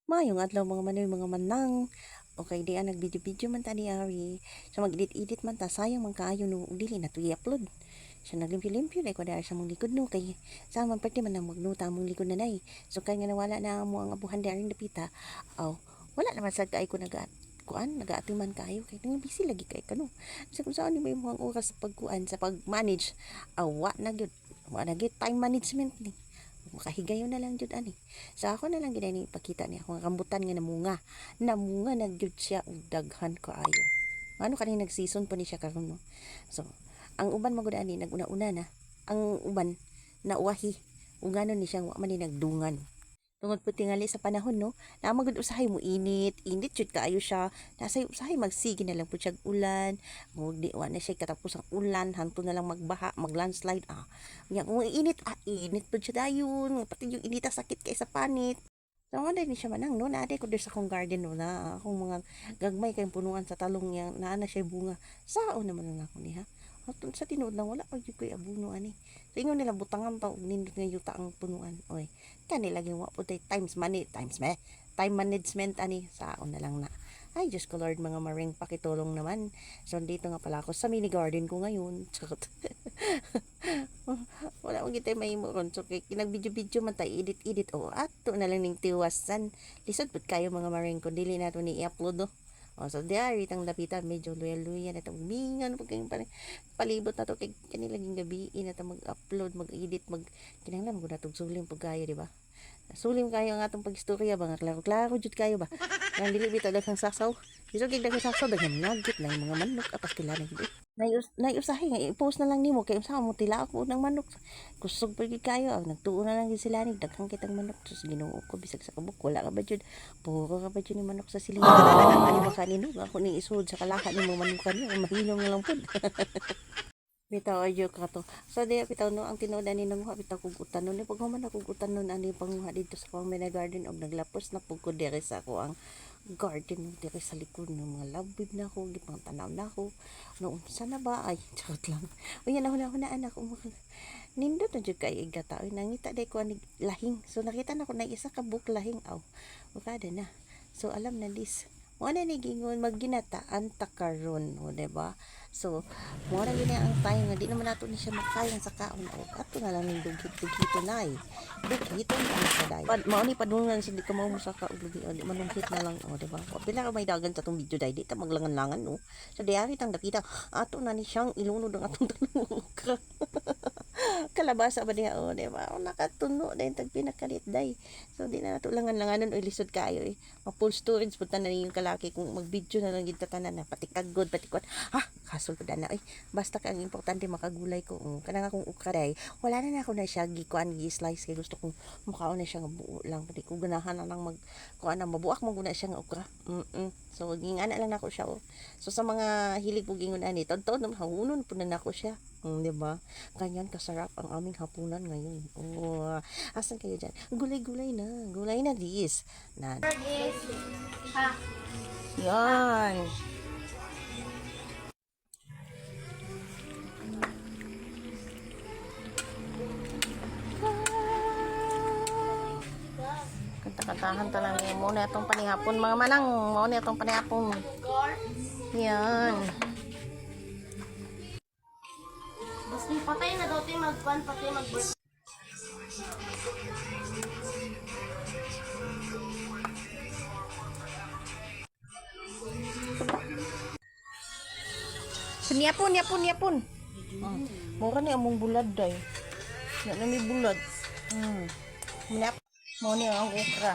Mayong adlaw mga manoy mga manang. Okay, di nag-video-video man ta ni Ari. So mag-edit-edit man ta, sayang man kaayo no dili na to i-upload. So naglimpyo-limpyo na ko dahil sa mong likod no kay sa man pwede man na magnuta mong likod na nay. So kay nga nawala na mo ang abuhan di aring dapita. Aw, wala naman sa kay ko nagaatiman kayo kay nang busy lagi kay kano. So kung saan ni may mga oras sa pagkuan sa pag-manage, wa na gyud. Wa na gyud time management ni makahigayon na lang jud ani. Sa ako na lang gid ni ipakita ni akong rambutan nga namunga na gyud siya og daghan kaayo. Ano kanina nag-season pa ni siya karon no. So ang uban magud ani naguna-una na, ang uban nauwahi ug ngano ni siya wa man ni nagdungan. Tungod po tingali sa panahon no, na magud usahay mo init jud kaayo siya. Nasay usahay magsige na lang po siya ulan, ug di wa na siya katapos ang ulan hangtod na lang magbaha, maglandslide. Nya kung init po siya dayon, pati yung inita sakit kay sa panit. So wala ni siya manang no, naade ko sa akong garden no na akong mga gagmay kay punuan sa talong niya, naa na siya bunga. Sao naman na ako niha. Hatun sa tinuod na wala pa gyud koy abuno ani. So ingon nila butangan pa og nindot nga yuta ang punuan. Oy, kanila gyud wa pud time management ani saon na lang na. Ay, Diyos ko Lord, mga maring pakitulong naman. So, dito nga pala ako sa mini garden ko ngayon. Wala akong gitay may ron. So, kinag-video-video man tayo, edit-edit. Ato na lang ning tiwasan. Lisod pud kayo mga maring ko. Dili na ito ni i-upload, no? So, diary, itang lapitan, medyo luya-luya na ito. Mingan po kayong palibot na ito. Kaya kanilang gabi na ito mag-upload, mag-edit, kinanglan mo na itong sulim po kayo, di ba? Sulim kayo ang atong pag-istorya ba nga klaro jud kayo ba ang dili bitaw daghang sasaw biso gid daghang sasaw daghang nugget na yung mga manok apas kilala gid nay usahay nga i-post na lang nimo kay unsa mo tilaok mo ng manok kusog pa gid kayo nagtuo na lang gid sila ni daghang kitang manok sus Ginoo ko bisag sa kabuk wala ka ba jud puro ka ba jud ni manok sa silingan ani ba kanino ako ni isud sa kalaha nimo manok kanyo mahinom na lang pud. Bitaw ayo ka to. So di bitaw no ang tinuod ni nanguha bitaw kog utanon ni pag human ako utanon ani panguha dito sa Pamela Garden og naglapos na pug ko diri sa ako ang garden diri sa likod ng mga labib na ako gipang tanaw na ako. No unsa na ba ay charot lang. Unya na huna anak ko nindot na jud kay igata oy nangita day ko ani lahing. So nakita na ko na isa ka buk lahing aw. Kada na. So alam na dis. Mo na ni gingon magginataan ta karon, o diba? So, mo na gini ang time nga di naman nato ni siya makayan sa kaon o ato na lang ning dugit-dugito nay. Dugito na sa day. Mao ni padungan sa di ka mao sa ka og lugi o di manungkit na lang o diba? O pila ka may dagan sa tong video day di ta maglangan-langan no. So diari tang nakita ato na ni siyang ilunod ang atong tanong kalabasa ba diha o diba? O nakatuno din tag pinakalit day. So di na nato langan-langanan o lisod kayo eh. Ma-full storage punta na yung kalaki kung mag-video na lang gid tanan na pati kagod pati kuan. Kasol ko na ay basta kang importante makagulay ko kanang akong ukray wala na ako na siya gikuan gi-slice kay gusto kong mukaon na siya nga buo lang pati ko ganahan na lang mag kuan na mabuak mo guna siya nga ukra. So gingana lang nako siya so sa mga hilig po gingon ani tod-tod hahunon po na nako siya di ba kanyan kasarap ang aming hapunan ngayon asan kayo dyan gulay na dis na yan. Kanta-kantahan ta lang niya. Muna itong panihapon. Mga manang, muna itong panihapon. Yan. Basta patay na daw tayo magpan, patay mag-birth. Yapon. Mura ni among bulad day. Na may bulad. Muna ni ang okra.